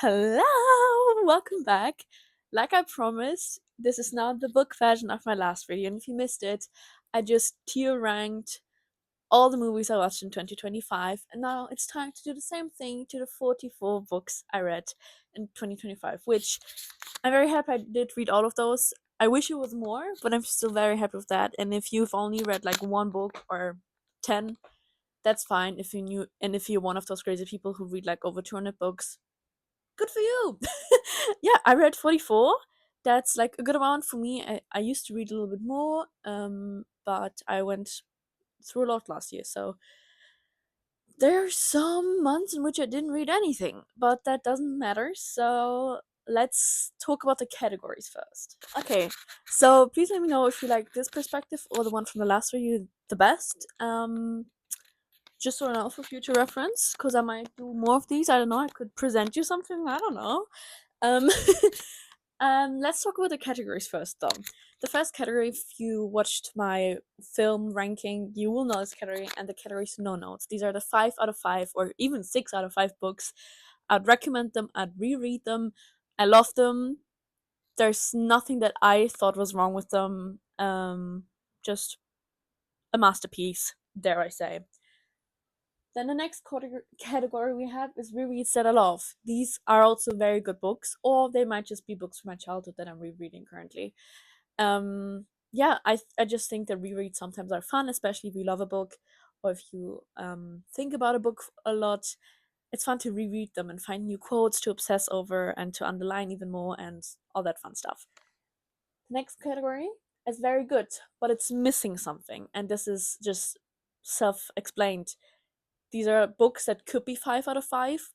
Hello! Welcome back. Like I promised, this is now the book version of my last video, and if you missed it, I just tier ranked all the movies I watched in 2025, and now it's time to do the same thing to the 44 books I read in 2025, which I'm very happy I did read all of those. I wish it was more, but I'm still very happy with that. And if you've only read like one book or 10, that's fine. If you're one of those crazy people who read like over 200 books, good for you. Yeah, I read 44. That's like a good amount for me. I used to read a little bit more, but I went through a lot last year. So there are some months in which I didn't read anything, but that doesn't matter. So let's talk about the categories first. Okay, so please let me know if you like this perspective or the one from the last review the best. Just so I know for future reference, because I might do more of these. I don't know. I could present you something. I don't know. Um, let's talk about the categories first, though. The first category, if you watched my film ranking, you will know this category, and the category is no notes. These are the 5 out of 5, or even 6 out of 5 books. I'd recommend them, I'd reread them. I love them. There's nothing that I thought was wrong with them. Just a masterpiece, dare I say. Then the next category we have is rereads that I love. These are also very good books, or they might just be books from my childhood that I'm rereading currently. Yeah, I just think that rereads sometimes are fun, especially if you love a book, or if you think about a book a lot. It's fun to reread them and find new quotes to obsess over and to underline even more and all that fun stuff. The next category is very good, but it's missing something, and this is just self-explained. These are books that could be 5 out of 5,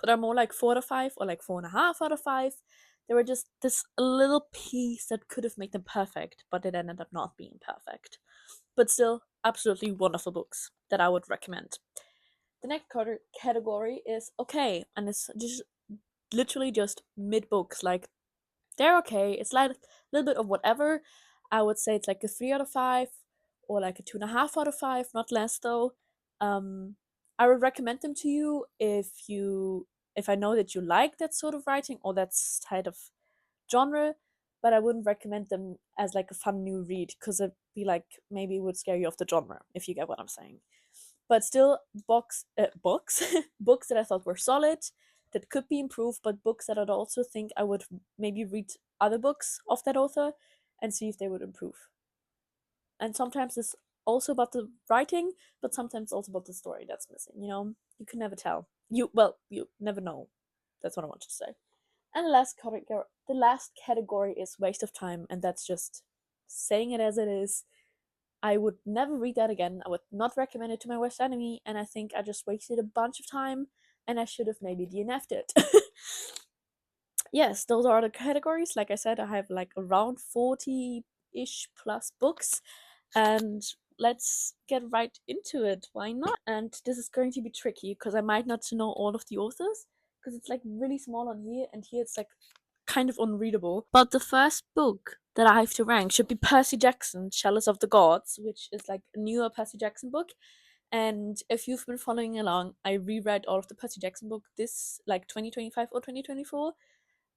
but are more like 4 out of 5 or like 4.5 out of 5. They were just this little piece that could have made them perfect, but it ended up not being perfect. But still, absolutely wonderful books that I would recommend. The next category is okay, and it's just literally just mid books. Like, they're okay. It's like a little bit of whatever. I would say it's like a 3 out of 5 or like a 2.5 out of 5, not less though. Um, I would recommend them to you if I know that you like that sort of writing or that type of genre, but I wouldn't recommend them as like a fun new read because it'd be like maybe it would scare you off the genre, if you get what I'm saying. But still, books books that I thought were solid, that could be improved, but books that I'd also think I would maybe read other books of that author and see if they would improve. And sometimes it's also about the writing, but sometimes also about the story that's missing. You can never tell. You never know. That's what I wanted to say. And the last category is waste of time, and that's just saying it as it is. I would never read that again. I would not recommend it to my worst enemy, and I think I just wasted a bunch of time, and I should have maybe DNF'd it. Yes, those are the categories. Like I said, I have like around 40-ish plus books, and let's get right into it. Why not? And this is going to be tricky because I might not know all of the authors because it's like really small on here, and here it's like kind of unreadable. But the first book that I have to rank should be Percy Jackson, Chalice of the Gods, which is like a newer Percy Jackson book. And if you've been following along, I reread all of the Percy Jackson book this like 2025 or 2024.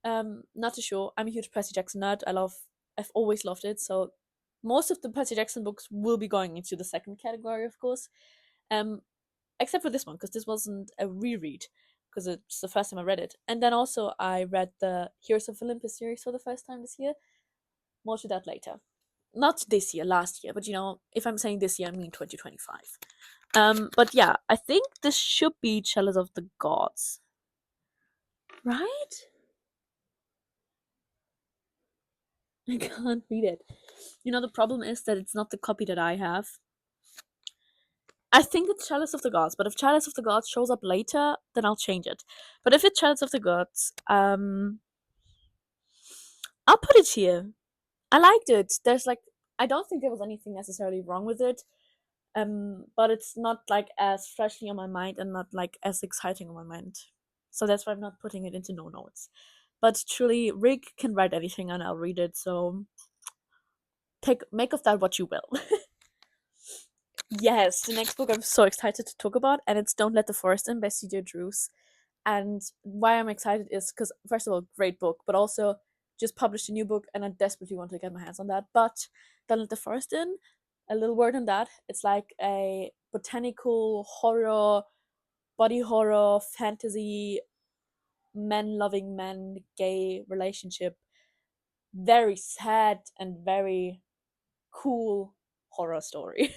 Not too sure. I'm a huge Percy Jackson nerd. I've always loved it. So most of the Percy Jackson books will be going into the second category, of course. Um, except for this one, because this wasn't a reread, because it's the first time I read it. And then also I read the Heroes of Olympus series for the first time this year. More to that later. Not this year, last year, but if I'm saying this year, I mean 2025. But yeah, I think this should be Chalice of the Gods. Right? I can't read it. The problem is that it's not the copy that I have. I think it's Chalice of the Gods, but if Chalice of the Gods shows up later, then I'll change it. But if it's Chalice of the Gods, I'll put it here. I liked it. I don't think there was anything necessarily wrong with it. But it's not like as freshly on my mind and not like as exciting on my mind. So that's why I'm not putting it into no notes. But truly, Rick can write anything and I'll read it, so make of that what you will. Yes, the next book I'm so excited to talk about, and it's Don't Let the Forest In by C.J. Drews. And why I'm excited is because, first of all, great book, but also just published a new book, and I desperately want to get my hands on that. But don't let the first in. A little word on that. It's like a botanical horror, body horror, fantasy, men loving men, gay relationship. Very sad and very cool horror story.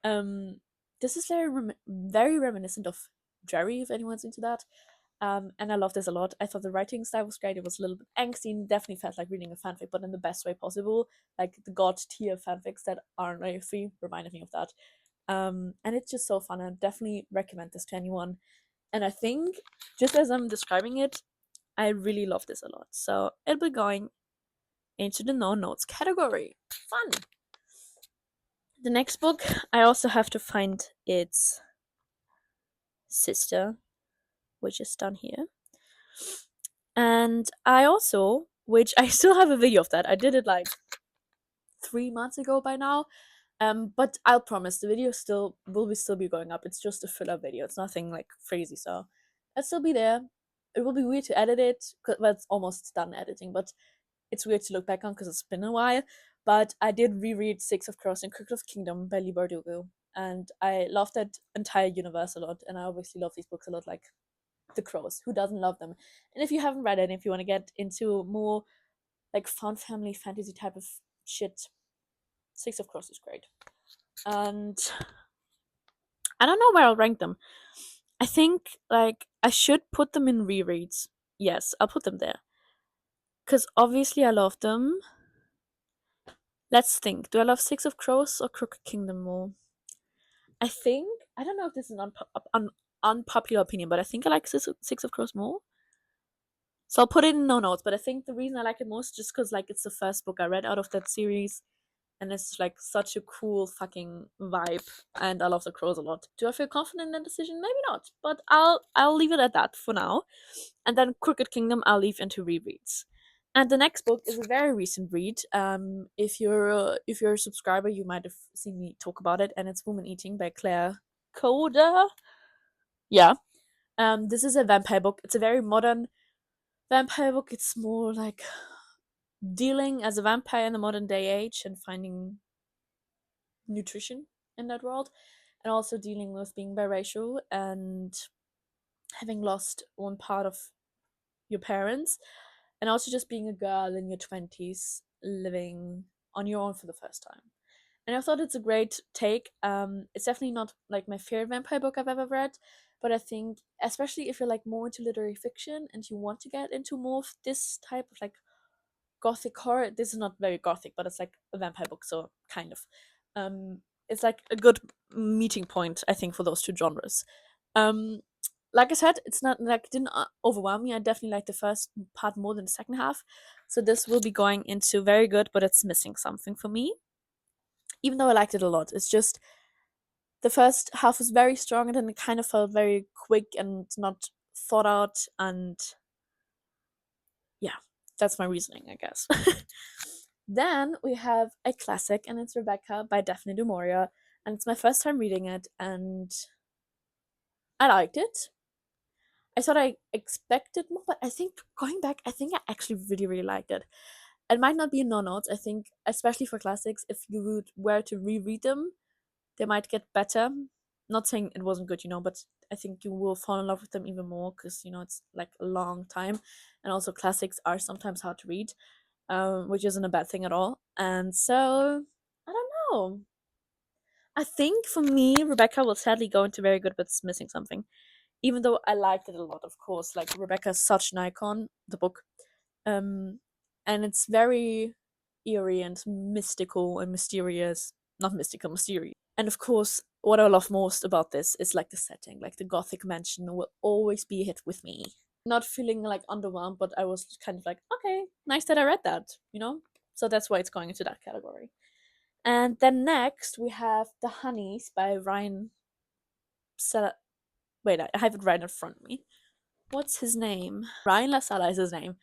um, this is very reminiscent of Jerry, if anyone's into that. And I love this a lot. I thought the writing style was great. It was a little bit angsty and definitely felt like reading a fanfic, but in the best way possible. Like the god tier fanfics that aren't very free reminded me of that. And it's just so fun. I definitely recommend this to anyone. And I think, just as I'm describing it, I really love this a lot. So it'll be going into the no notes category. Fun. The next book, I also have to find its sister, which is down here. And I also, which I still have a video of that. I did it like 3 months ago by now. But I'll promise the video still be going up. It's just a filler video. It's nothing like crazy, so it'll still be there. It will be weird to edit it, well, it's almost done editing, but it's weird to look back on because it's been a while. But I did reread Six of Crows and Crooked of Kingdom by Lee Bardugo, and I love that entire universe a lot. And I obviously love these books a lot, like The Crows. Who doesn't love them? And if you haven't read it, if you want to get into more like found family fantasy type of shit, Six of Crows is great. And I don't know where I'll rank them. I think like I should put them in rereads. Yes, I'll put them there. Cause obviously I love them. Let's think. Do I love Six of Crows or Crooked Kingdom more? I think I don't know if this is an unpopular opinion, but I think I like Six of Crows more. So I'll put it in no notes. But I think the reason I like it most just because like it's the first book I read out of that series, and it's like such a cool fucking vibe, and I love The Crows a lot. Do I feel confident in that decision? Maybe not, but I'll leave it at that for now. And then Crooked Kingdom I'll leave into rereads. And the next book is a very recent read. If you're a subscriber, you might have seen me talk about it, and it's Woman Eating by Claire Coda. Yeah. This is a vampire book. It's a very modern vampire book. It's more like dealing as a vampire in the modern day age and finding nutrition in that world, and also dealing with being biracial and having lost one part of your parents, and also just being a girl in your 20s living on your own for the first time. And I thought it's a great take. It's definitely not like my favorite vampire book I've ever read, but I think especially if you're like more into literary fiction and you want to get into more of this type of like gothic horror. This is not very gothic, but it's like a vampire book, so kind of. Um, it's like a good meeting point, I think, for those two genres. Um, like I said, it's not like it didn't overwhelm me. I definitely like the first part more than the second half. So this will be going into very good, but it's missing something for me. Even though I liked it a lot, it's just the first half was very strong, and then it kind of felt very quick and not thought out. And yeah, that's my reasoning, I guess. Then we have a classic, and it's Rebecca by Daphne du Maurier, and it's my first time reading it, and I liked it. I thought I expected more, but I think going back, I think I actually really, really liked it. It might not be in no notes. I think, especially for classics, if you were to reread them, they might get better. Not saying it wasn't good, but I think you will fall in love with them even more because it's like a long time, and also classics are sometimes hard to read, which isn't a bad thing at all. And so I don't know. I think for me, Rebecca will sadly go into very good, but it's missing something. Even though I liked it a lot, of course. Like Rebecca is such an icon, the book, um, and it's very eerie and mystical and mysterious. Not mystical, mysterious. And of course, what I love most about this is like the setting, like the Gothic mansion will always be a hit with me. Not feeling like underwhelmed, but I was kind of like, okay, nice that I read that. So that's why it's going into that category. And then next we have The Honeys by Ryan. Wait, I have it right in front of me. What's his name? Ryan LaSala is his name.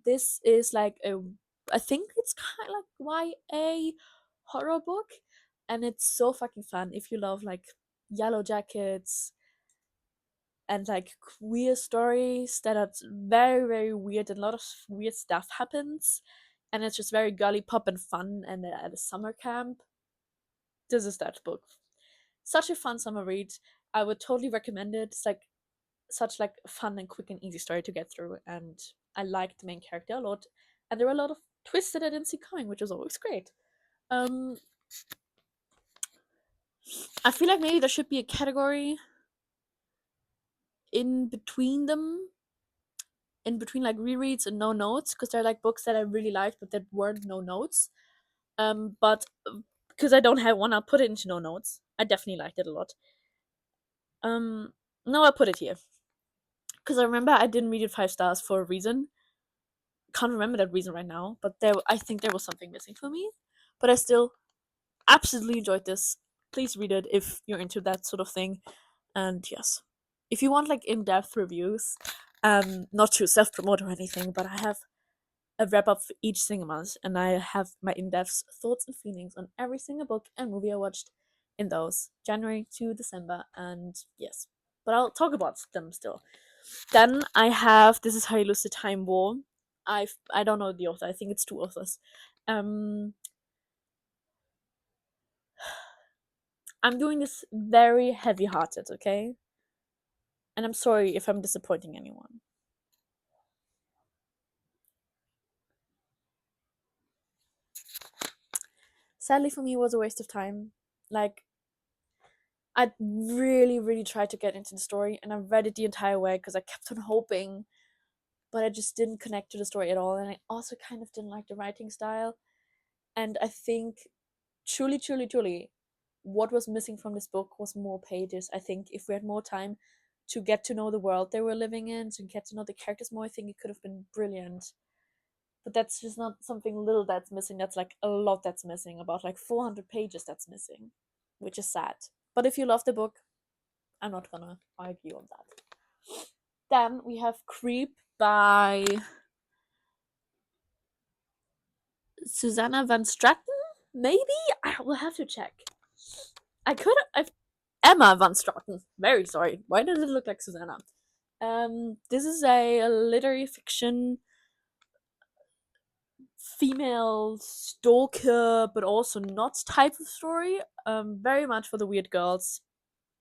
This is like I think it's kind of like YA horror book, and it's so fucking fun if you love like Yellow Jackets and like queer stories that are very, very weird, and a lot of weird stuff happens, and it's just very girly pop and fun, and at a summer camp. This is that book. Such a fun summer read. I would totally recommend it. It's like such like fun and quick and easy story to get through, and I liked the main character a lot, and there were a lot of twists that I didn't see coming, which was always great. um I feel like maybe there should be a category in between them, in between like rereads and no notes, because they're like books that I really liked but that weren't no notes. But because I don't have one, I'll put it into no notes. I definitely liked it a lot. um no, I'll put it here because I remember I didn't read it 5 stars for a reason. Can't remember that reason right now, but there, I think there was something missing for me. But I still absolutely enjoyed this. Please read it if you're into that sort of thing. And yes, if you want like in-depth reviews, not to self-promote or anything, but I have a wrap up for each single month, and I have my in-depth thoughts and feelings on every single book and movie I watched in those January to December. And yes, but I'll talk about them still. Then I have This Is How You Lose the Time War. I don't know the author. I think it's two authors. Um, I'm doing this very heavy-hearted, okay? And I'm sorry if I'm disappointing anyone. Sadly for me, it was a waste of time. Like, I really, really tried to get into the story, and I read it the entire way because I kept on hoping, but I just didn't connect to the story at all. And I also kind of didn't like the writing style. And I think, truly, truly, truly, what was missing from this book was more pages. I think if we had more time to get to know the world they were living in, to get to know the characters more, I think it could have been brilliant. But that's just not something little that's missing. That's like a lot that's missing. About like 400 pages that's missing, which is sad. But if you love the book, I'm not gonna argue on that. Then we have Creep by Susanna van Straten. Maybe I will have to check. I could have Emma van Straten. Very sorry. Why does it look like Susanna? This is a literary fiction female stalker, but also not type of story. Very much for the weird girls.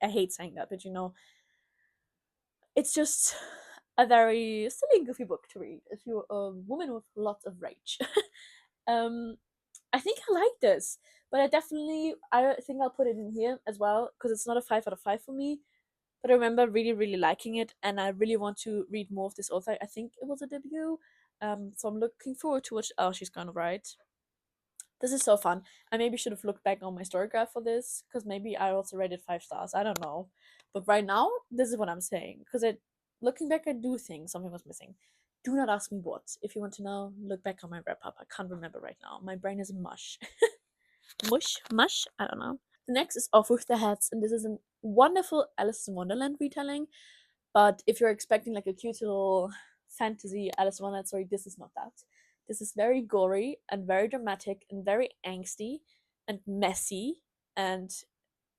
I hate saying that, but you know, it's just a very silly and goofy book to read if you're a woman with lots of rage. um, I think I like this, but I think I'll put it in here as well because it's not a 5 out of 5 for me. But I remember really, really liking it, and I really want to read more of this author. I think it was a debut. So I'm looking forward to what she's gonna write. This is so fun. I maybe should have looked back on my story graph for this, because maybe I also rated 5 stars. I don't know. But right now, this is what I'm saying. Because looking back, I do think something was missing. Do not ask me what. If you want to know, look back on my wrap up. I can't remember right now. My brain is mush. Mush? I don't know. The next is Off with the Heads, and this is a wonderful Alice in Wonderland retelling. But if you're expecting like a cute little fantasy Alice in Wonderland story, this is not that. This is very gory and very dramatic and very angsty and messy and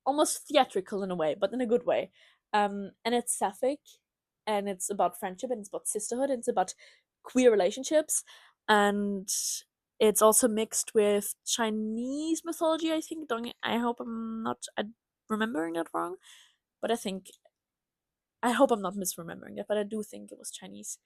almost theatrical in a way, but in a good way. And it's sapphic, and it's about friendship, and it's about sisterhood, and it's about queer relationships, and it's also mixed with Chinese mythology. I think. Don't I hope I'm not remembering that wrong, but I hope I'm not misremembering it, but I do think it was Chinese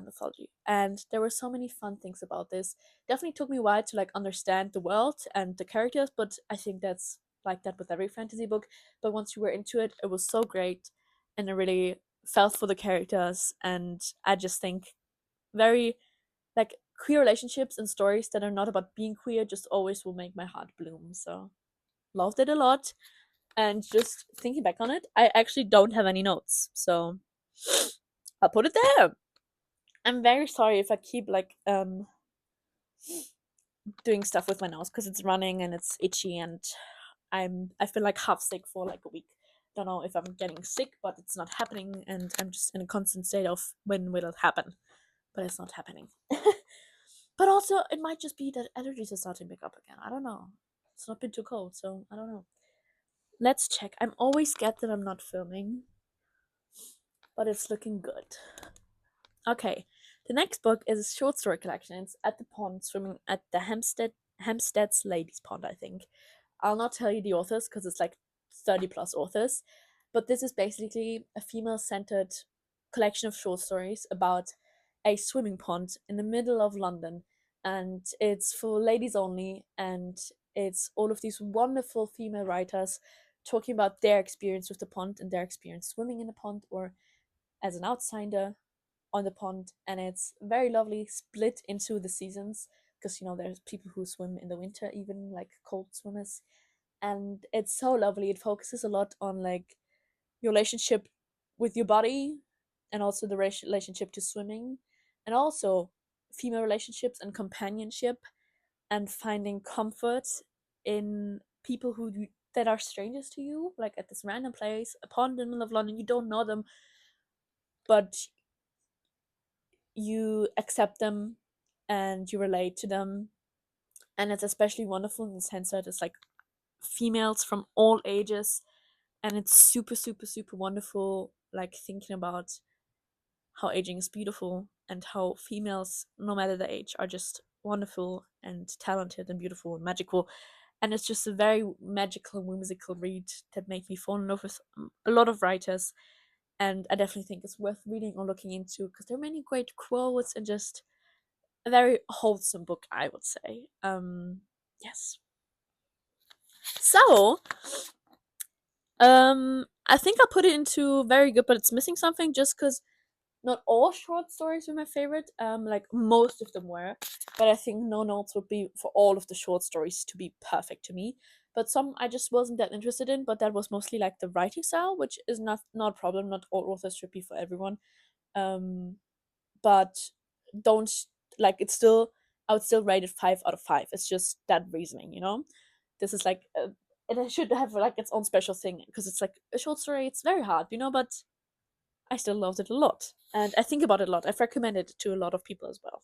mythology. And there were so many fun things about this. Definitely took me a while to like understand the world and the characters, but I think that's like that with every fantasy book. But once you were into it, it was so great, and I really felt for the characters. And I just think very like queer relationships and stories that are not about being queer just always will make my heart bloom. So loved it a lot. And just thinking back on it, I actually don't have any notes. So I'll put it there. I'm very sorry if I keep like doing stuff with my nose because it's running and it's itchy, and I feel like half sick for like a week. Don't know if I'm getting sick, but it's not happening, and I'm just in a constant state of when will it happen, but it's not happening. But also, it might just be that allergies are starting to pick up again. I don't know. It's not been too cold, so I don't know. Let's check. I'm always scared that I'm not filming. but it's looking good. Okay, the next book is a short story collection. It's At the Pond, Swimming at the Hampstead's Ladies Pond, I think. I'll not tell you the authors because it's like 30 plus authors, but this is basically a female centered collection of short stories about a swimming pond in the middle of London. And it's for ladies only, and it's all of these wonderful female writers talking about their experience with the pond and their experience swimming in the pond or as an outsider on the pond. And it's very lovely, split into the seasons because there's people who swim in the winter, even like cold swimmers, and it's so lovely. It focuses a lot on like your relationship with your body and also the relationship to swimming, and also female relationships and companionship, and finding comfort in people that are strangers to you, like at this random place, a pond in the middle of London. You don't know them, but you accept them and you relate to them. And it's especially wonderful in the sense that it's like females from all ages, and it's super super super wonderful, like thinking about how aging is beautiful and how females, no matter the age, are just wonderful and talented and beautiful and magical. And it's just a very magical whimsical read that made me fall in love with a lot of writers, and I definitely think it's worth reading or looking into because there are many great quotes and just a very wholesome book, I would say. Yes. So I think I'll put it into very good, but it's missing something just because not all short stories were my favorite. Like most of them were, but I think No Notes would be for all of the short stories to be perfect to me. But some I just wasn't that interested in. But that was mostly like the writing style, which is not a problem. Not all authors should be for everyone. Um, but don't like it's still. I would still rate it 5 out of 5. It's just that reasoning. This is like it should have like its own special thing because it's like a short story. It's very hard, but I still loved it a lot. And I think about it a lot. I've recommended it to a lot of people as well.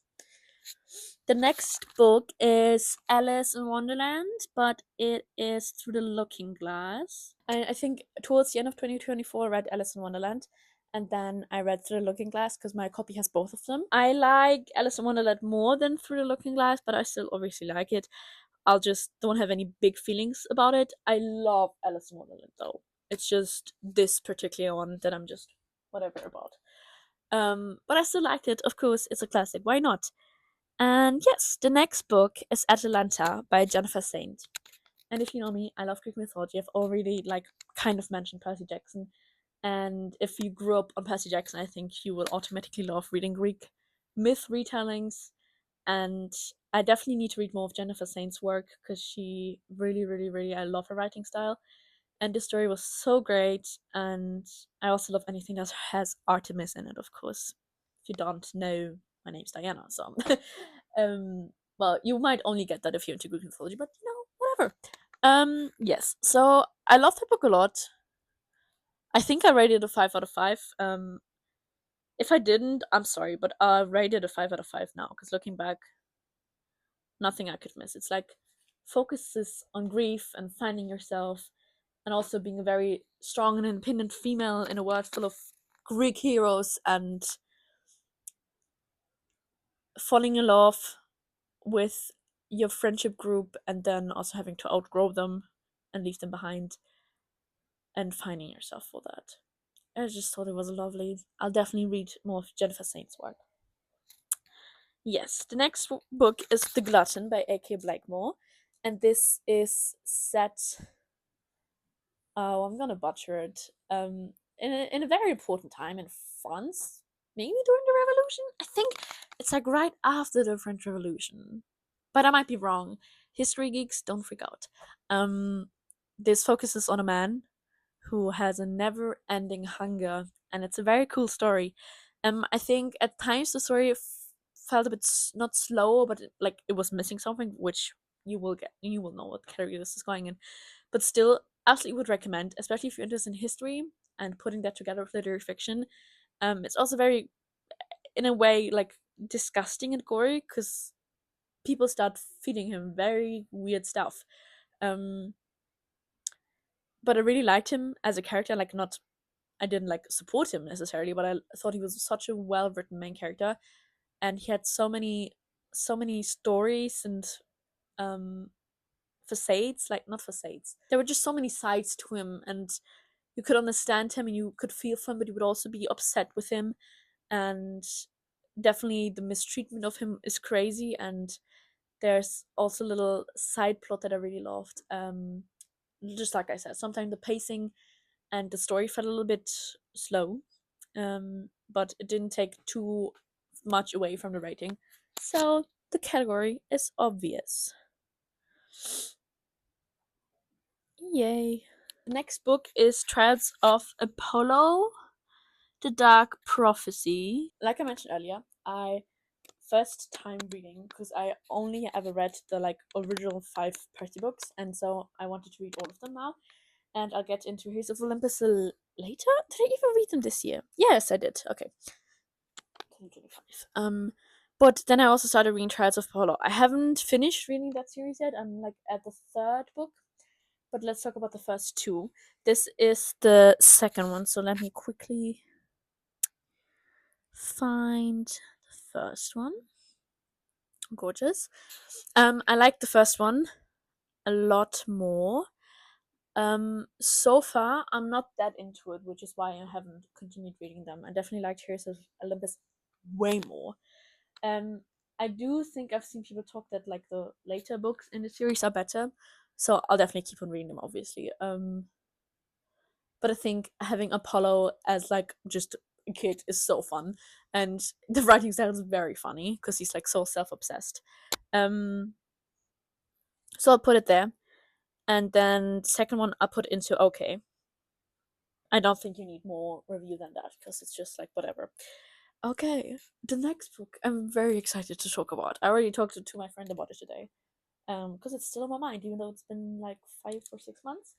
The next book is Alice in Wonderland, but it is Through the Looking Glass. I think towards the end of 2024, I read Alice in Wonderland, and then I read Through the Looking Glass because my copy has both of them. I like Alice in Wonderland more than Through the Looking Glass, but I still obviously like it. I'll just don't have any big feelings about it. I love Alice in Wonderland though. It's just this particular one that I'm just whatever about. But I still liked it. Of course, it's a classic. Why not? And yes, the next book is Atalanta by Jennifer Saint. And if you know me, I love Greek mythology. I've already kind of mentioned Percy Jackson. And if you grew up on Percy Jackson, I think you will automatically love reading Greek myth retellings. And I definitely need to read more of Jennifer Saint's work because she really, really, really, I love her writing style. And the story was so great, and I also love anything that has Artemis in it, of course. If you don't know, my name's Diana, so well, you might only get that if you're into Greek mythology, but whatever. Yes, so I love the book a lot. I think I rated it a 5 out of 5. If I didn't, I'm sorry, but I rated a 5 out of 5 now, because looking back, nothing I could miss. It's like focuses on grief and finding yourself, and also being a very strong and independent female in a world full of Greek heroes, and falling in love with your friendship group and then also having to outgrow them and leave them behind, and finding yourself for that. I just thought it was lovely. I'll definitely read more of Jennifer Saint's work. Yes, the next book is The Glutton by A.K. Blakemore, and this is set. Oh, I'm gonna butcher it. In a very important time in France, maybe during the Revolution. I think it's like right after the French Revolution, but I might be wrong. History geeks, don't freak out. Um, this focuses on a man who has a never-ending hunger, and it's a very cool story. I think at times the story felt a bit not slow, but it was missing something, which you will know what category this is going in. But still, absolutely would recommend, especially if you're interested in history and putting that together with literary fiction. It's also very, in a way, like disgusting and gory because people start feeding him very weird stuff. Um, but I really liked him as a character, like not I didn't like support him necessarily, but I thought he was such a well written main character, and he had so many stories and um facades, like not facades. There were just so many sides to him, and you could understand him and you could feel for him, but you would also be upset with him. And definitely the mistreatment of him is crazy. And there's also a little side plot that I really loved. Just like I said, sometimes the pacing and the story felt a little bit slow, but it didn't take too much away from the rating. So the category is obvious. Yay. The next book is Trials of Apollo, The Dark Prophecy. Like I mentioned earlier, I first time reading because I only ever read the like original 5 Percy books, and so I wanted to read all of them now. And I'll get into Heroes of Olympus later. Did I even read them this year? Yes, I did. Okay, 2025. But then I also started reading Trials of Apollo. I haven't finished reading that series yet. I'm like at the 3rd book, but let's talk about the first 2. This is the second one, so let me quickly find the first one. Gorgeous. I like the first one a lot more. So far I'm not that into it, which is why I haven't continued reading them. I definitely liked Heroes of Olympus way more. Um, I do think I've seen people talk that like the later books in the series are better, so I'll definitely keep on reading them, obviously. But I think having Apollo as like just a kid is so fun, and the writing style is very funny because he's like so self-obsessed. Um, so I'll put it there, and then the second one I'll put into okay. I don't think you need more review than that because it's just like whatever. Okay, the next book I'm very excited to talk about. I already talked to my friend about it today. Because it's still on my mind, even though it's been like 5 or 6 months.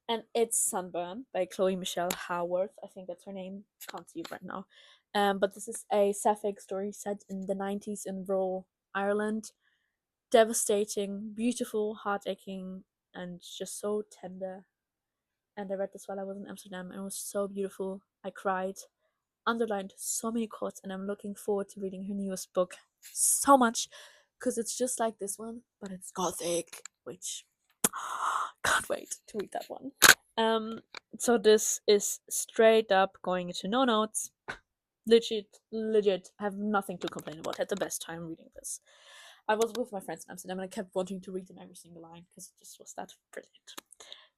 And it's Sunburn by Chloe Michelle Howarth. I think that's her name. Can't see it right now. But this is a sapphic story set in the 90s in rural Ireland. Devastating, beautiful, heart-aching, and just so tender. And I read this while I was in Amsterdam, and it was so beautiful. I cried, underlined so many quotes, and I'm looking forward to reading her newest book so much because it's just like this one, but it's gothic, which can't wait to read that one. So this is straight up going into no notes. Legit, I have nothing to complain about. I had the best time reading this. I was with my friends in Amsterdam and I kept wanting to read them every single line because it just was that brilliant.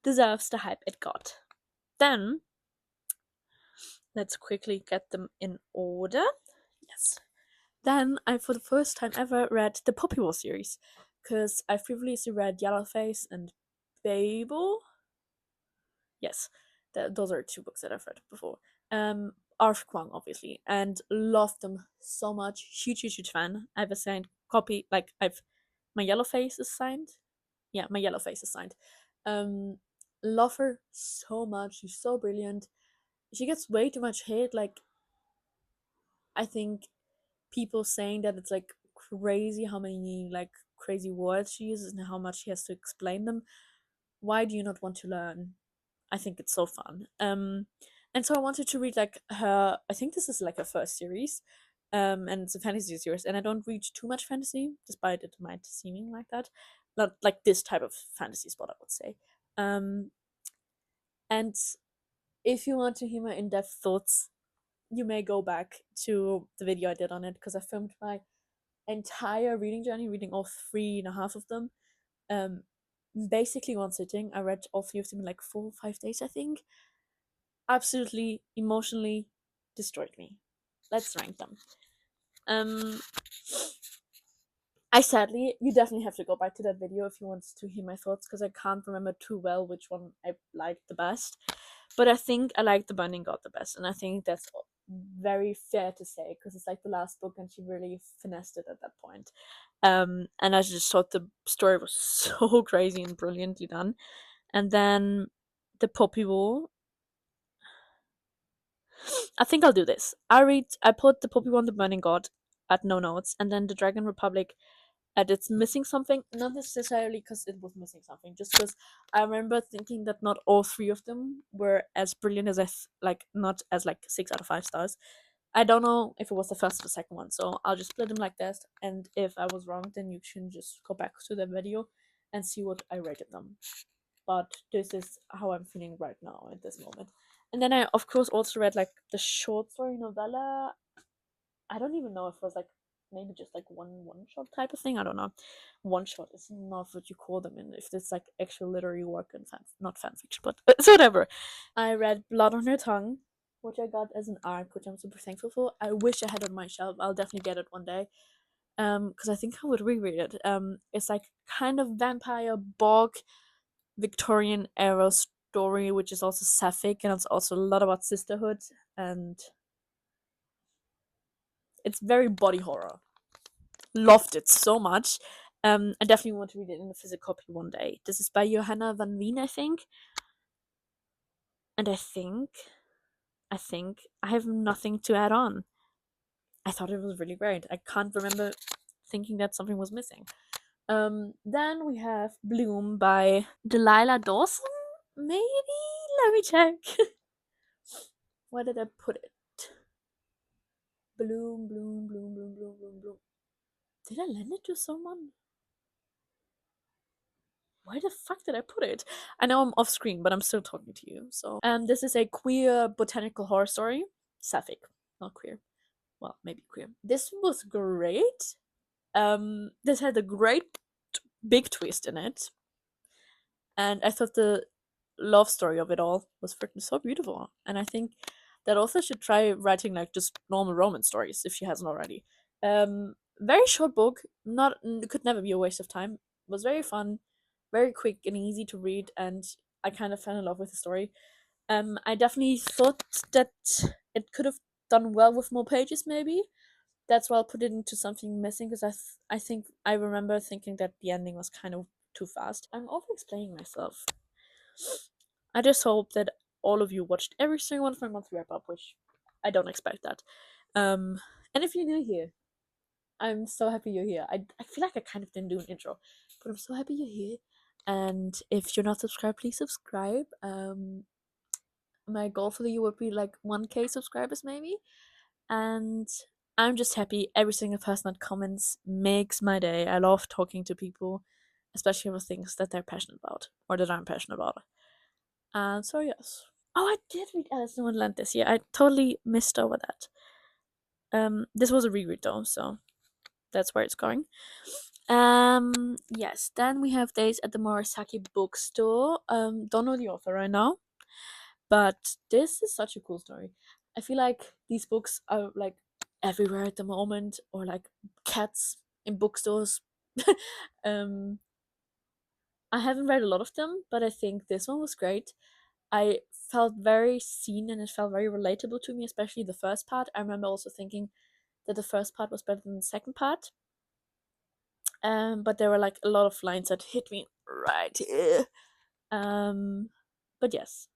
Deserves the hype it got. Then let's quickly get them in order. Yes. Then I, for the first time ever, read the Poppy War series because I've previously read Yellowface and Babel. Yes, those are 2 books that I've read before. Arf Kwang, obviously, and loved them so much. Huge fan. I have a signed copy. Like my Yellowface is signed. Yeah, my Yellowface is signed. Love her so much. She's so brilliant. She gets way too much hate. Like, I think people saying that it's like crazy how many like crazy words she uses and how much she has to explain them. Why do you not want to learn? I think it's so fun. And so I wanted to read like her. I think this is like her first series, and it's a fantasy series. And I don't read too much fantasy, despite it might seeming like that. Not like this type of fantasy is what I would say. And if you want to hear my in-depth thoughts, you may go back to the video I did on it because I filmed my entire reading journey, reading all 3.5 of them. Basically one sitting. I read all 3 of them in like 4 or 5 days, I think. Absolutely emotionally destroyed me. Let's rank them. I sadly, you definitely have to go back to that video if you want to hear my thoughts because I can't remember too well which one I liked the best. But I think I liked The Burning God the best, and I think that's very fair to say because it's like the last book and she really finessed it at that point. And I just thought the story was so crazy and brilliantly done. And then The Poppy War. I think I'll do this. I put The Poppy War and The Burning God at no notes, and then The Dragon Republic and it's missing something, not necessarily because it was missing something, just because I remember thinking that not all three of them were as brilliant as like, not as like 6 out of 5 stars. I don't know if it was the first or the second one, so I'll just split them like this, and if I was wrong, then you can just go back to the video and see what I rated them. But this is how I'm feeling right now at this moment. And then I, of course, also read like the short story novella. I don't even know if it was like maybe just like one shot type of thing. I don't know. One shot is not what you call them, and if it's like actual literary work and not fan fiction, but it's whatever. I read Blood on Her Tongue, which I got as an ARC, which I'm super thankful for. I wish I had it on my shelf. I'll definitely get it one day. Because I think I would reread it. It's like kind of vampire bog Victorian era story, which is also sapphic, and it's also a lot about sisterhood, and it's very body horror. Loved it so much. I definitely want to read it in a physical copy one day. This is by Johanna van Veen, I think. And I think I have nothing to add on. I thought it was really great. I can't remember thinking that something was missing. Then we have Bloom by Delilah Dawson, maybe? Let me check. Where did I put it? Bloom, bloom, bloom, bloom, bloom, bloom, bloom. Did I lend it to someone? Where the fuck did I put it? I know I'm off screen, but I'm still talking to you. So, this is a queer botanical horror story. Sapphic, not queer. Well, maybe queer. This was great. This had a great big twist in it, and I thought the love story of it all was freaking so beautiful. And I think that author should try writing like just normal romance stories if she hasn't already. Very short book, not could never be a waste of time. Was very fun, very quick and easy to read, and I kind of fell in love with the story. I definitely thought that it could have done well with more pages, maybe. That's why I put it into something missing, because I think I remember thinking that the ending was kind of too fast. I'm over explaining myself. I just hope that all of you watched every single one of my monthly wrap up, which I don't expect that. Um, and if you're new here, I'm so happy you're here. I feel like I kind of didn't do an intro, but I'm so happy you're here. And if you're not subscribed, please subscribe. My goal for the year would be like 1K subscribers, maybe. And I'm just happy. Every single person that comments makes my day. I love talking to people, especially about things that they're passionate about or that I'm passionate about. And so, yes. Oh, I did read Alice in Wonderland this year. I totally missed over that. This was a reread though, so that's where it's going. Yes. Then we have Days at the Murasaki Bookstore. Don't know the author right now, but this is such a cool story. I feel like these books are like everywhere at the moment, or like cats in bookstores. um, I haven't read a lot of them, but I think this one was great. I felt very seen and it felt very relatable to me, especially the first part. I remember also thinking that the first part was better than the second part. But there were like a lot of lines that hit me right here. Um, but yes,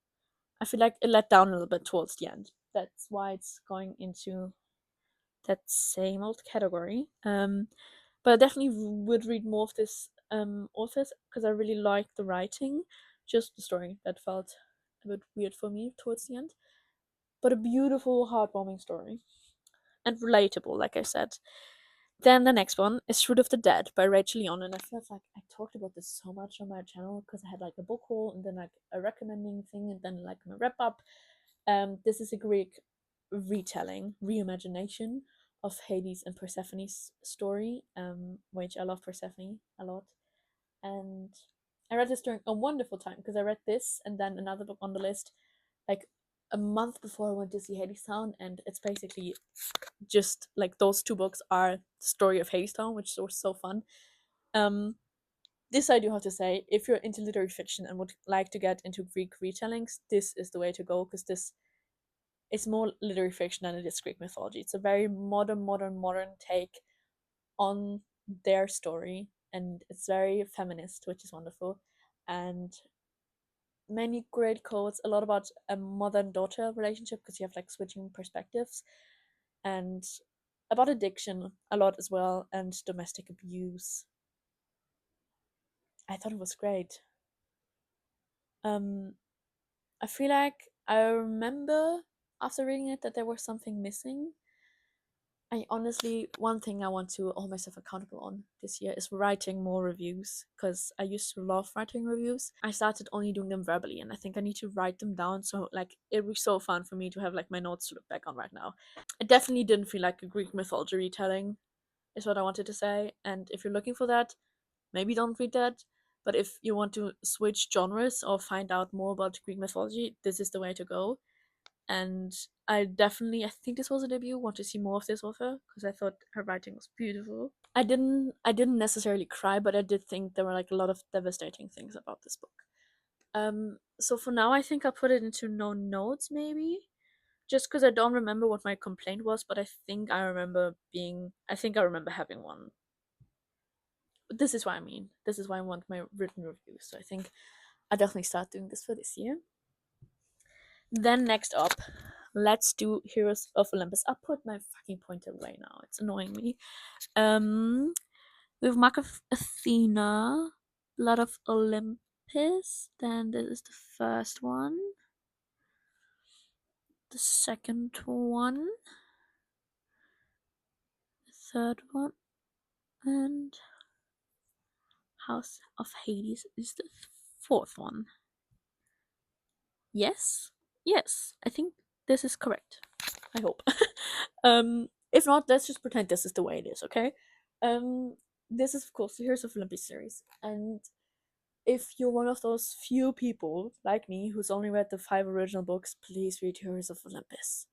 I feel like it let down a little bit towards the end. That's why it's going into that same old category. But I definitely would read more of this authors because I really liked the writing. Just the story that felt a bit weird for me towards the end. But a beautiful, heartwarming story. And relatable, like I said. Then the next one is Fruit of the Dead by Rachel Leon, and I felt like I talked about this so much on my channel because I had like a book haul and then like a recommending thing and then like my wrap up. This is a Greek retelling, reimagination of Hades and Persephone's story, which I love Persephone a lot. And I read this during a wonderful time because I read this and then another book on the list like a month before I went to see Hadestown, and it's basically just like those two books are the story of Hadestown, which was so fun. Um, this I do have to say, if you're into literary fiction and would like to get into Greek retellings, this is the way to go because this is more literary fiction than it is Greek mythology. It's a very modern take on their story, and it's very feminist, which is wonderful. And many great quotes, a lot about a mother and daughter relationship because you have like switching perspectives, and about addiction a lot as well, and domestic abuse. I thought it was great. Um, I feel like I remember after reading it that there was something missing. I honestly, one thing I want to hold myself accountable on this year is writing more reviews, because I used to love writing reviews. I started only doing them verbally, and I think I need to write them down. So, like, it was so fun for me to have like my notes to look back on right now. It definitely didn't feel like a Greek mythology retelling, is what I wanted to say. And if you're looking for that, maybe don't read that. But if you want to switch genres or find out more about Greek mythology, this is the way to go. And I think this was a debut, want to see more of this author, because I thought her writing was beautiful. I didn't necessarily cry, but I did think there were like a lot of devastating things about this book. So for now I think I'll put it into no notes, maybe. Just because I don't remember what my complaint was, but I think I remember having one. This is what I mean. This is why I want my written reviews. So I think I'll definitely start doing this for this year. Then next up, let's do Heroes of Olympus. I'll put my fucking pointer away now. It's annoying me. We have Mark of Athena, Blood of Olympus. Then this is the first one. The second one. The third one. And House of Hades is the fourth one. Yes? Yes, I think this is correct. I hope. If not, let's just pretend this is the way it is, okay? Um, this is of course the Heroes of Olympus series, and if you're one of those few people like me who's only read the 5 original books, please read Heroes of Olympus.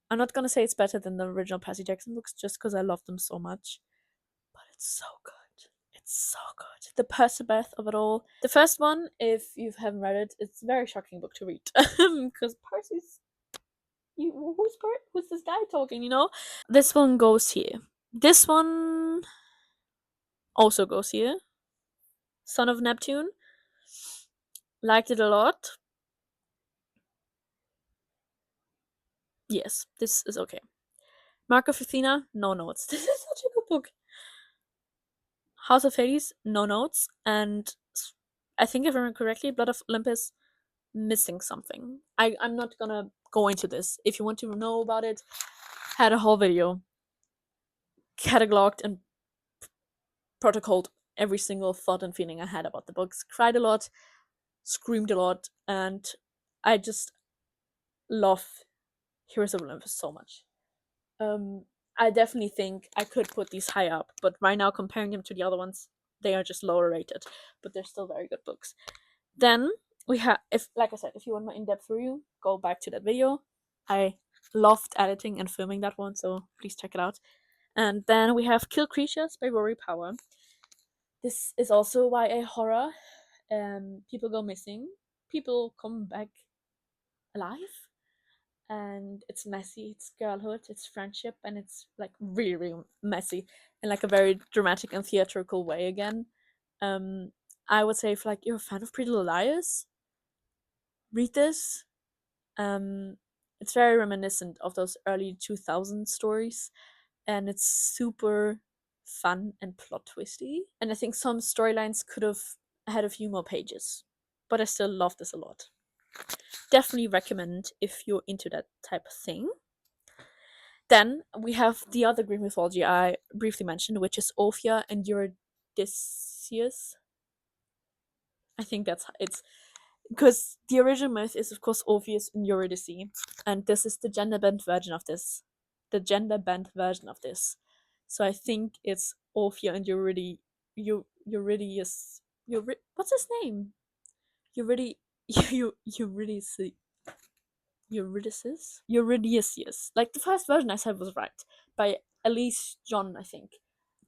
I'm not gonna say it's better than the original Percy Jackson books just because I love them so much, but it's so good. It's so good. The Percabeth of it all. The first one, if you haven't read it, it's a very shocking book to read because Percy's who's this guy talking, you know? This one goes here. This one also goes here. Son of Neptune. Liked it a lot. Yes, this is okay. Mark of Athena, no notes. This is such a good book. House of Hades, no notes. And I think if I remember correctly, Blood of Olympus, missing something. I'm not gonna go into this. If you want to know about it, had a whole video cataloged and protocoled every single thought and feeling I had about the books. Cried a lot, screamed a lot, and I just love Heroes of Olympus so much. Um, I definitely think I could put these high up, but right now comparing them to the other ones, they are just lower rated, but they're still very good books. Then we have, if like I said, if you want my in-depth review, go back to that video. I loved editing and filming that one, so please check it out. And then we have Kill Creatures by Rory Power. This is also YA horror. People go missing, people come back alive, and it's messy. It's girlhood, it's friendship, and it's like really, really messy in like a very dramatic and theatrical way again. Um, I would say if like you're a fan of Pretty Little Liars, read this. Um, it's very reminiscent of those early 2000s stories, and it's super fun and plot twisty. And I think some storylines could have had a few more pages, but I still love this a lot. Definitely recommend if you're into that type of thing. Then we have the other Greek mythology I briefly mentioned, which is Ophia and Eurydice. I think that's it's because the original myth is of course Orpheus and Eurydice, and this is the gender bent version of this. The gender bent version of this. So I think it's Orphea and Eurydice. What's his name? Eurydice. Eurydice. Eurydice. Like the first version I said was right by Elise John, I think.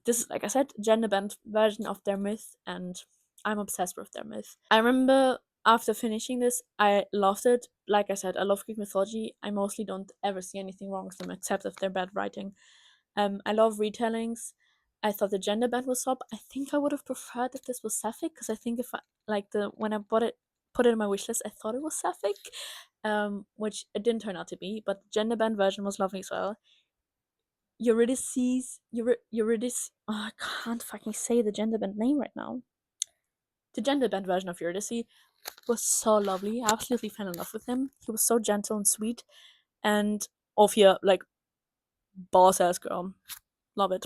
This is, like I said, gender bent version of their myth, and I'm obsessed with their myth. I remember after finishing this, I loved it. Like I said, I love Greek mythology. I mostly don't ever see anything wrong with them except if they're bad writing. I love retellings. I thought the gender bend was up. I think I would have preferred if this was sapphic, because I think if I like the when I put it in my wish list, I thought it was sapphic, which it didn't turn out to be. But the gender bend version was lovely as well. Eurydice. Oh, I can't fucking say the gender bend name right now. The gender bend version of Eurydice was so lovely. I absolutely fell in love with him. He was so gentle and sweet, and Ophia, like, boss ass girl, love it.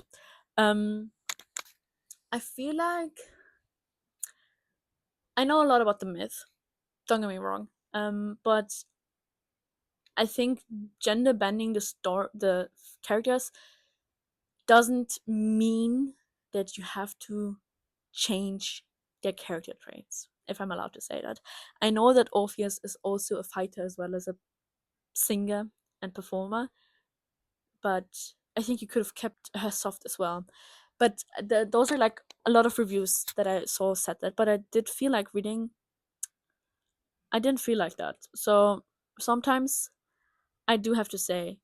Um, I feel like I know a lot about the myth. Don't get me wrong. But I think gender bending the characters doesn't mean that you have to change their character traits, if I'm allowed to say that. I know that Orpheus is also a fighter as well as a singer and performer, but I think you could have kept her soft as well. But those are like a lot of reviews that I saw said that, but I did feel like reading. I didn't feel like that. So sometimes I do have to say,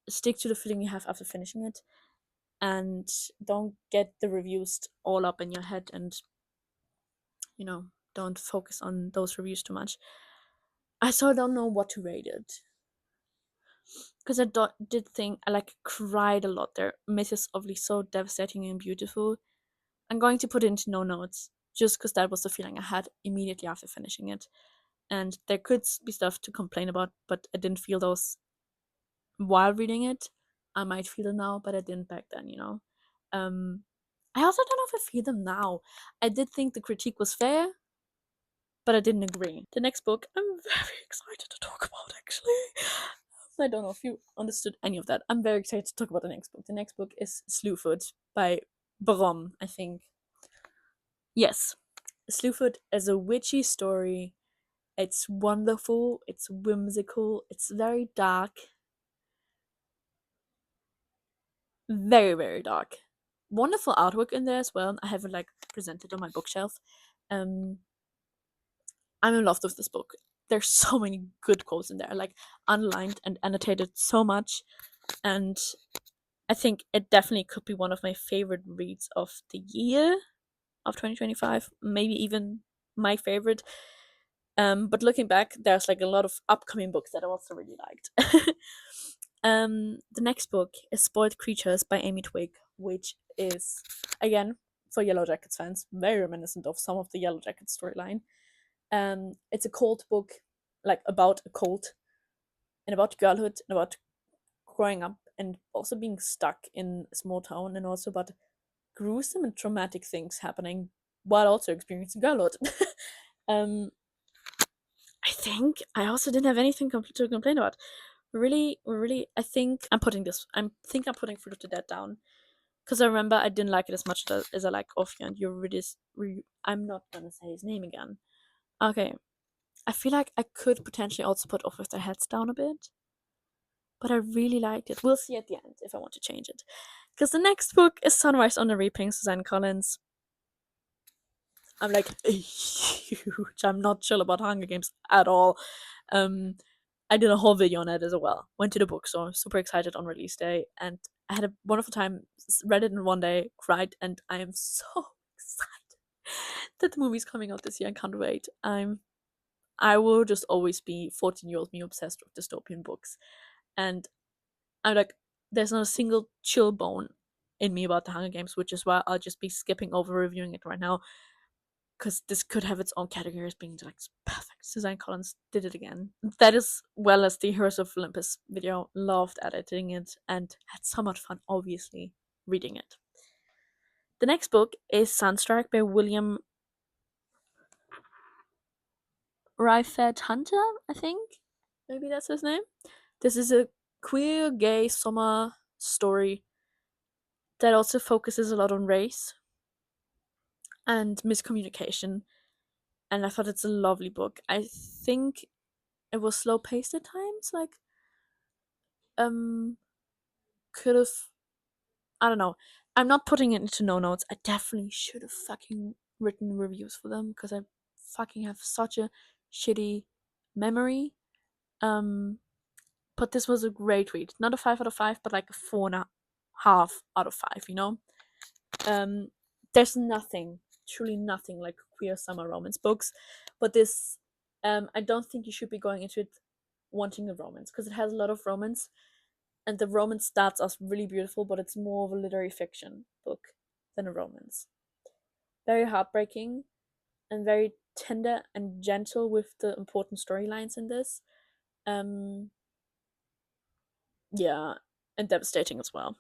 stick to the feeling you have after finishing it, and don't get the reviews all up in your head, and don't focus on those reviews too much. I still don't know what to rate it, because did think I like cried a lot there. Myth is obviously so devastating and beautiful. I'm going to put it into no notes just because that was the feeling I had immediately after finishing it. And there could be stuff to complain about, but I didn't feel those while reading it. I might feel them now, but I didn't back then. Um, I also don't know if I feel them now. I did think the critique was fair, but I didn't agree. The next book, I'm very excited to talk about, actually. I don't know if you understood any of that. I'm very excited to talk about the next book. The next book is Slewfoot by Brom, I think. Yes, Slewfoot is a witchy story. It's wonderful, it's whimsical, it's very dark. Very, very dark. Wonderful artwork in there as well. I have it like presented on my bookshelf. Um, I'm in love with this book. There's so many good quotes in there, like underlined and annotated so much, and I think it definitely could be one of my favorite reads of the year of 2025. Maybe even my favorite. But looking back, there's like a lot of upcoming books that I also really liked. The next book is Spoiled Creatures by Amy Twig, which is, again, for Yellow Jackets fans, very reminiscent of some of the Yellow Jackets storyline. It's a cult book, like about a cult and about girlhood and about growing up and also being stuck in a small town, and also about gruesome and traumatic things happening while also experiencing girlhood. um, I think I also didn't have anything to complain about. Really, I think I'm putting this. I'm putting Fruit of the Dead down because I remember I didn't like it as much as I like Orpheus and Eurydice. I'm not gonna say his name again. Okay, I feel like I could potentially also put Off with Their Heads down a bit, but I really liked it. We'll see at the end if I want to change it. Because the next book is Sunrise on the Reaping, Suzanne Collins. I'm like huge. I'm not chill about Hunger Games at all. Um, I did a whole video on it as well. Went to the bookstore, super excited on release day, and I had a wonderful time. Read it in one day, cried, and I am so excited that the movie's coming out this year. I can't wait. I will just always be 14-year-old me obsessed with dystopian books, and I'm like, there's not a single chill bone in me about the Hunger Games, which is why I'll just be skipping over reviewing it right now, because this could have its own category as being like perfect. Suzanne Collins did it again. That as well as the Heroes of Olympus video. Loved editing it and had so much fun, obviously, reading it. The next book is Sunstrike by William Ryfed Hunter, I think. Maybe that's his name. This is a queer, gay summer story that also focuses a lot on race and miscommunication. And I thought it's a lovely book. I think it was slow paced at times, like um could have, I don't know. I'm not putting it into no notes. I definitely should have fucking written reviews for them because I fucking have such a shitty memory. Um but this was a great read. Not a 5 out of 5, but like a 4.5 out of 5. There's nothing, truly nothing like queer summer romance books, but this, I don't think you should be going into it wanting a romance because it has a lot of romance, and the romance starts off really beautiful, but it's more of a literary fiction book than a romance. Very heartbreaking and very tender and gentle with the important storylines in this. Um, yeah, and devastating as well.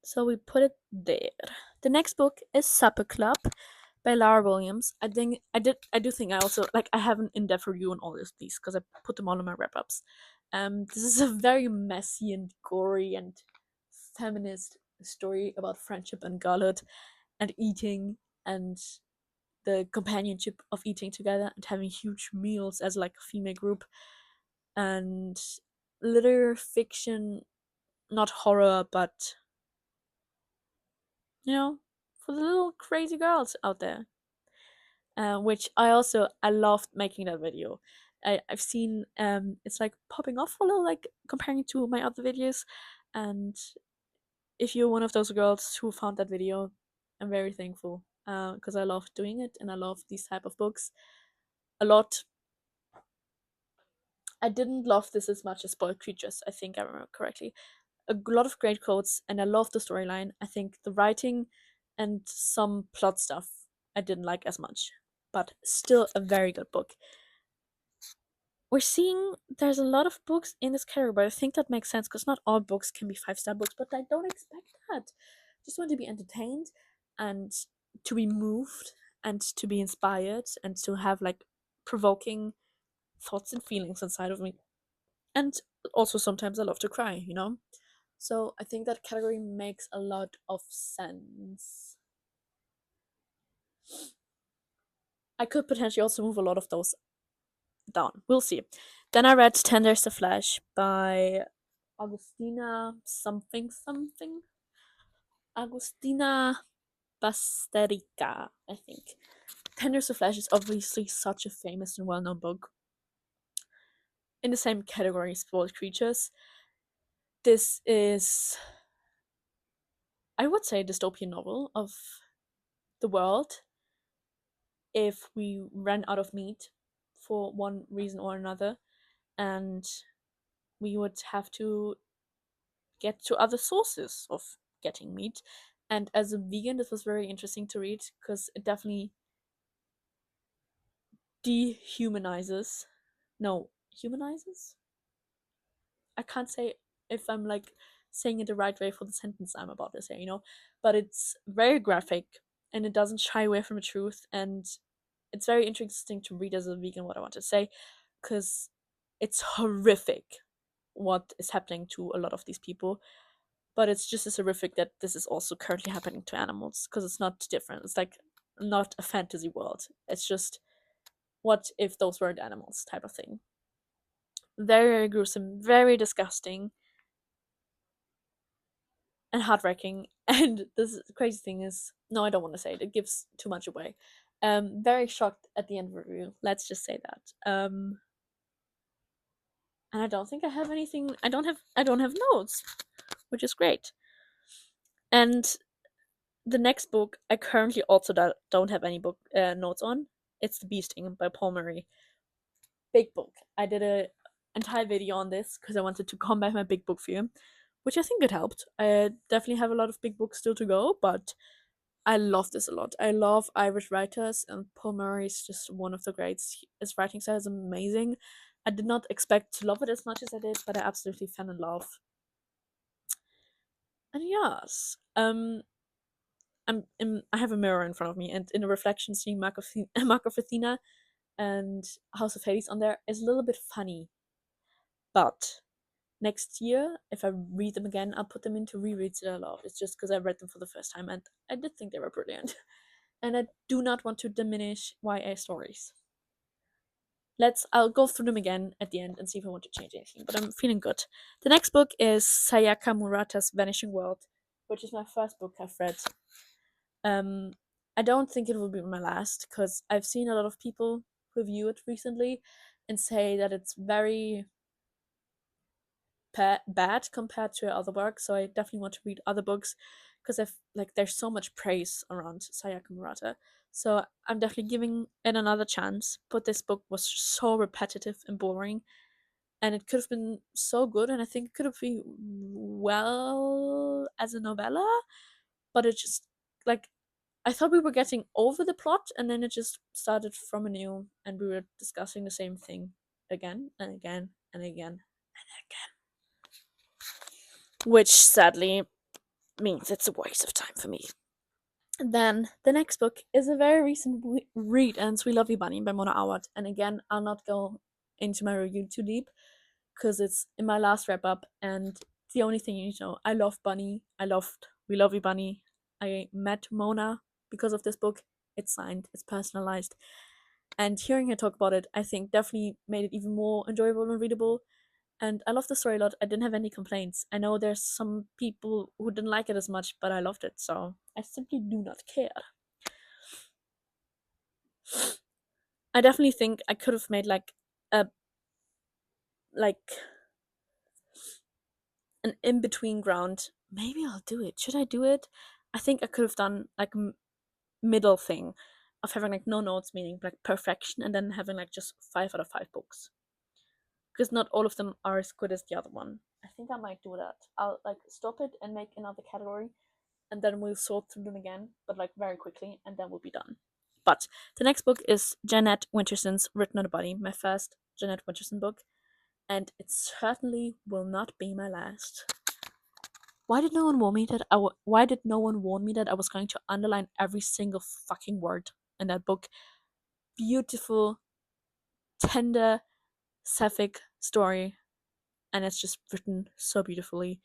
So we put it there. The next book is Supper Club by Lara Williams. I do think I also like I have an in-depth review on all of these because I put them all in my wrap-ups. This is a very messy and gory and feminist story about friendship and girlhood and eating and the companionship of eating together and having huge meals as like a female group and literary fiction, not horror, but you know, for the little crazy girls out there. Which I loved making that video. I've seen it's like popping off a little like comparing it to my other videos, and if you're one of those girls who found that video, I'm very thankful because I love doing it and I love these type of books a lot. I didn't love this as much as Spoiled Creatures. I think I remember correctly. A lot of great quotes, and I love the storyline. I think the writing and some plot stuff I didn't like as much, but still a very good book. We're seeing there's a lot of books in this category, but I think that makes sense because not all books can be 5-star books, but I don't expect that. Just want to be entertained and to be moved and to be inspired and to have like provoking thoughts and feelings inside of me. And also sometimes I love to cry, you know? So I think that category makes a lot of sense. I could potentially also move a lot of those down. We'll see. Then I read Tender's the Flesh by Augustina something something. Agustina Basterica, I think. Tender's the Flesh is obviously such a famous and well known book. In the same category as Spoiled Creatures. This is, I would say, a dystopian novel of the world if we ran out of meat for one reason or another, and we would have to get to other sources of getting meat. And as a vegan, this was very interesting to read because it definitely dehumanizes. No, humanizes? I can't say if I'm like saying it the right way for the sentence I'm about to say, you know? But it's very graphic and it doesn't shy away from the truth. And it's very interesting to read as a vegan what I want to say because it's horrific what is happening to a lot of these people, but it's just as horrific that this is also currently happening to animals because it's not different. It's like not a fantasy world. It's just what if those weren't animals type of thing. Very, very gruesome, very disgusting, and heartbreaking. And this crazy thing is, no, I don't want to say it. It gives too much away. Very shocked at the end of the review. Let's just say that. And I don't think I have anything. I don't have notes, which is great. And the next book I currently also don't have any book notes on. It's The Bee Sting by Paul Murray. Big book. I did a entire video on this because I wanted to combat my big book fear, which I think it helped. I definitely have a lot of big books still to go, but I love this a lot. I love Irish writers, and Paul Murray is just one of the greats. His writing style is amazing. I did not expect to love it as much as I did, but I absolutely fell in love. And yes, I have a mirror in front of me, and in the reflection, seeing Mark of Athena and House of Hades on there is a little bit funny. But next year, if I read them again, I'll put them into rereads that I love. It's just because I read them for the first time, and I did think they were brilliant. And I do not want to diminish YA stories. I'll go through them again at the end and see if I want to change anything, but I'm feeling good. The next book is Sayaka Murata's Vanishing World, which is my first book I've read. Um, I don't think it will be my last because I've seen a lot of people review it recently and say that it's very bad compared to other work. So I definitely want to read other books because I've like there's so much praise around Sayaka Murata. So I'm definitely giving it another chance. But this book was so repetitive and boring, and it could have been so good, and I think it could have been well as a novella, but it just like I thought we were getting over the plot, and then it just started from anew, and we were discussing the same thing again and again and again and again, which sadly means it's a waste of time for me. And then the next book is a very recent read, and it's We Love You Bunny by Mona Awad. And again, I'll not go into my review too deep because it's in my last wrap up, and the only thing you need to know, I love Bunny. I loved We Love You Bunny. I met Mona because of this book. It's signed, it's personalized. And hearing her talk about it, I think definitely made it even more enjoyable and readable. And I love the story a lot. I didn't have any complaints. I know there's some people who didn't like it as much, but I loved it, so I simply do not care. I definitely think I could have made a like an in between ground. Maybe I'll do it. Should I do it? I think I could have done like a middle thing of having like no notes, meaning like perfection, and then having like just 5 out of 5 books, because not all of them are as good as the other one. I think I might do that. I'll like stop it and make another category, and then we'll sort through them again, but like very quickly, and then we'll be done. But the next book is Jeanette Winterson's Written on a Body, my first Jeanette Winterson book, and it certainly will not be my last. Why did no one warn me that why did no one warn me that I was going to underline every single fucking word in that book? Beautiful, tender, sapphic story, and it's just written so beautifully.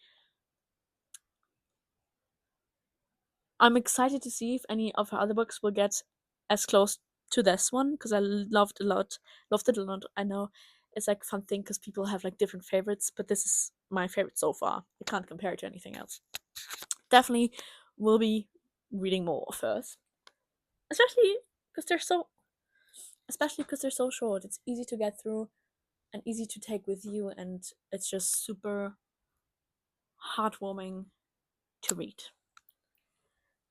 I'm excited to see if any of her other books will get as close to this one, because I loved it a lot. I know it's like a fun thing because people have like different favorites, but this is my favorite so far. I can't compare it to anything else. Definitely will be reading more of hers, especially because they're so short. It's easy to get through and easy to take with you, and it's just super heartwarming to read.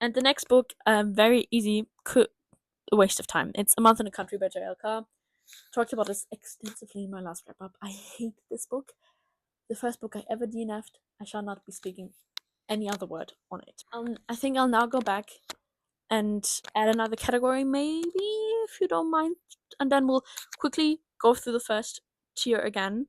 And the next book, very easy, a waste of time. It's A Month in the Country by J.L. Carr. Talked about this extensively in my last wrap up. I hate this book. The first book I ever DNF'd. I shall not be speaking any other word on it. I think I'll now go back and add another category, maybe, if you don't mind. And then we'll quickly go through the first tier again,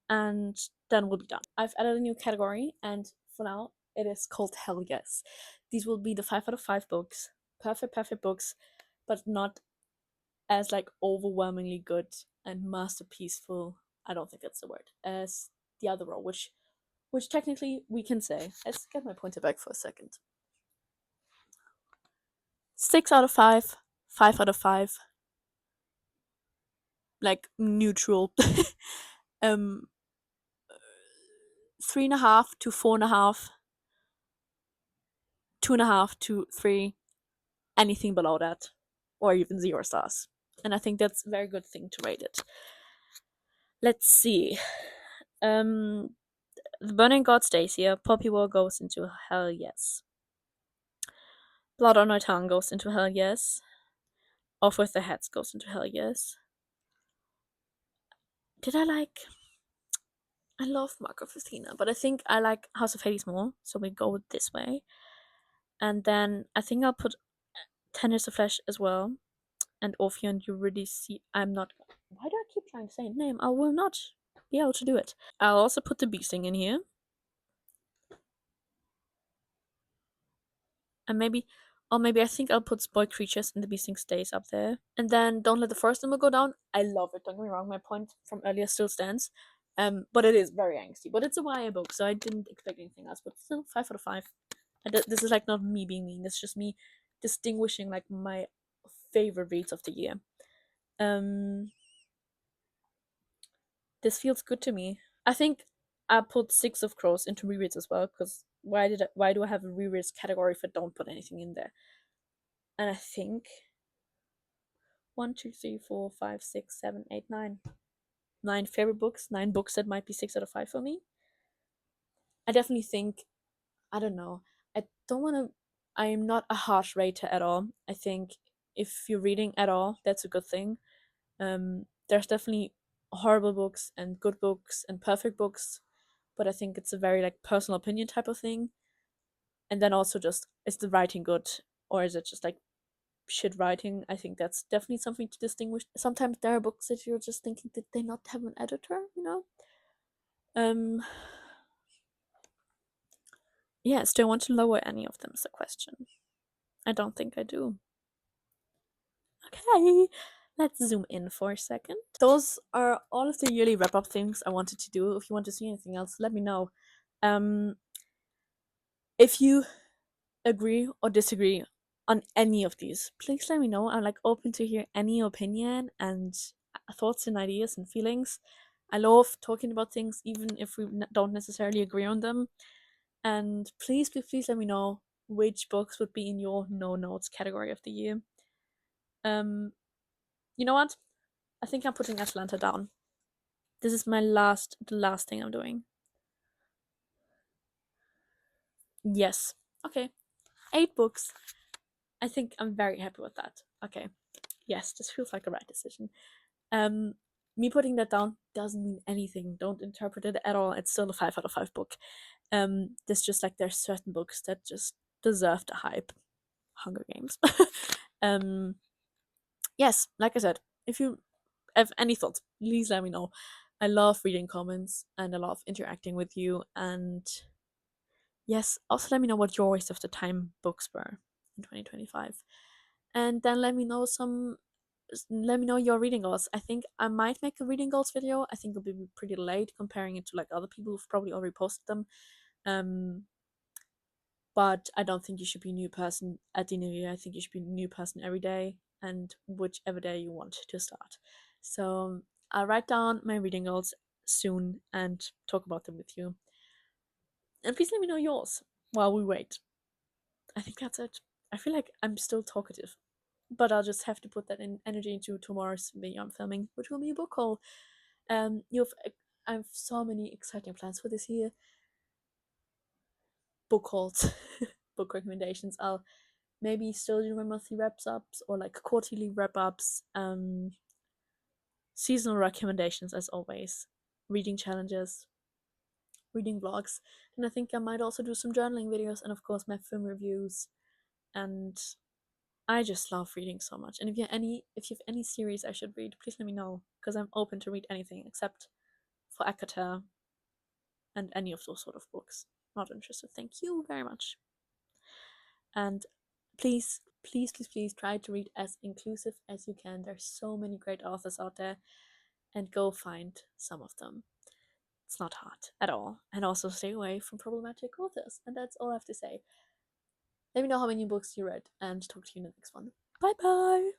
and then we'll be done. I've added a new category, and for now, it is called Hell Yes. These will be the 5 out of 5 books. Perfect books, but not as like overwhelmingly good and masterpieceful. I don't think that's the word. As the other row, which technically we can say. Let's get my pointer back for a second. 6 out of 5, 5 out of 5, like neutral. 3.5 to 4.5, 2.5 to 3, anything below that, or even 0 stars. And I think that's a very good thing to rate it. Let's see. The Burning God stays here. Poppy War goes into Hell Yes. Blood on My Tongue goes into Hell Yes. Off with the Heads goes into Hell Yes. Did I like... I love Mark of Athena, but I think I like House of Hades more, so we go this way. And then I think I'll put Tenders of Flesh as well. And Orpheus and Eurydice. I'm not... Why do I keep trying to say name? I will not be able to do it. I'll also put the Beasting in here. And maybe I think I'll put Spoiled Creatures and the Beasting stays up there. And then Don't Let the Forest Number Go Down. I love it, don't get me wrong, my point from earlier still stands. But it is very angsty. But it's a YA book, so I didn't expect anything else. But still, 5 out of 5. This is like not me being mean, it's just me distinguishing like my favorite reads of the year. This feels good to me. I think I put Six of Crows into rereads as well, because why do I have a rereads category if I don't put anything in there? And I think 1, 2, 3, 4, 5, 6, 7, 8, 9. 9 favorite books, 9 books that might be 6 out of 5 for me. I definitely think, I don't know. I don't want to. I am not a harsh rater at all. I think if you're reading at all, that's a good thing. There's definitely horrible books and good books and perfect books, but I think it's a very like personal opinion type of thing. And then also just, is the writing good, or is it just like shit writing? I think that's definitely something to distinguish. Sometimes there are books that you're just thinking, did they not have an editor, you know? Um yes, do I want to lower any of them is the question. I don't think I do. Okay, let's zoom in for a second. Those are all of the yearly wrap up things I wanted to do. If you want to see anything else, let me know. If you agree or disagree on any of these, please let me know. I'm like open to hear any opinion and thoughts and ideas and feelings. I love talking about things even if we don't necessarily agree on them. And please, please, please let me know which books would be in your no notes category of the year. Um, you know what? I think I'm putting Atlanta down. This is the last thing I'm doing. Yes. Okay. 8 books. I think I'm very happy with that. Okay. Yes, this feels like a right decision. Um, Me putting that down doesn't mean anything. Don't interpret it at all. It's still a 5 out of 5 book. There's just like there's certain books that just deserve the hype. Hunger Games. um, yes, like I said, if you have any thoughts, please let me know. I love reading comments and I love interacting with you. And yes, also let me know what your waste of the time books were in 2025. And then let me know your reading goals. I think I might make a reading goals video. I think it'll be pretty late comparing it to like other people who've probably already posted them. Um, but I don't think you should be a new person at the new year. I think you should be a new person every day and whichever day you want to start. So I'll write down my reading goals soon and talk about them with you. And please let me know yours while we wait. I think that's it. I feel like I'm still talkative, but I'll just have to put that in energy into tomorrow's video I'm filming, which will be a book haul. I have so many exciting plans for this year. Book hauls, book recommendations. I'll maybe still do my monthly wrap ups or like quarterly wrap ups. Seasonal recommendations as always. Reading challenges, reading vlogs, and I think I might also do some journaling videos and of course my film reviews. And I just love reading so much. And if you have any series I should read, please let me know because I'm open to read anything except for Akata and any of those sort of books. Not interested. Thank you very much. And please, please, please, please try to read as inclusive as you can. There's so many great authors out there, and go find some of them. It's not hard at all. And also stay away from problematic authors. And that's all I have to say. Let me know how many books you read and talk to you in the next one. Bye bye!